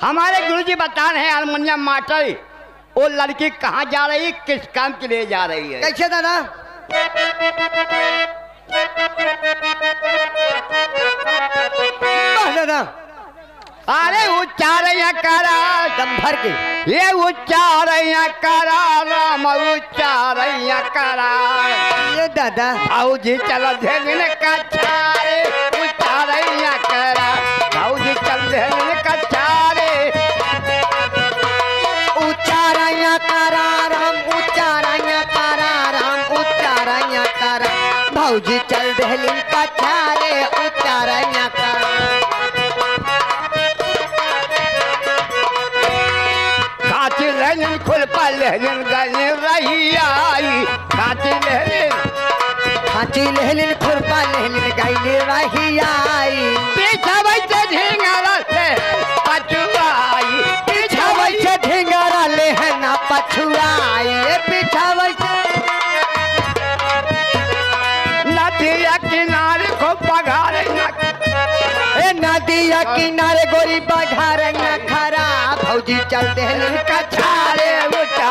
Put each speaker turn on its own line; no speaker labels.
हमारे गुरुजी बता रहे हैं हारमोनियम मास्टर, वो लड़की कहाँ जा रही है, किस काम के लिए जा रही है?
कैसे दादा? दादा
अरे उच्चारैया करा
दम भर के
ये उच्चारैया करा राम उच्चारैया करा
ये दादा
भाऊजी चल धेन कछारे उच्चारैया करा भाऊजी चल धेन कछारे
उच्चारण्य करा राम उच्चारण्य करा राम उच्चारण्य करा भाऊजी चल दहलीन कछारे उच्चारण्य करा
काची लहन खुलपा लहन गले रही आई काची लहन
हाथी लहलीन खुरपा लहलीन गाइले रही आई
पीछा बैठे झिंगरा से पछुआई
पीछा वैसे ढिंगरा लेहना पछुआई पीछा वैसे
नदिया किनारे को पगारे न
ए नदिया किनारे गोरी बघार न खरा भौजी चल दहलीन कछारे
उच्चारे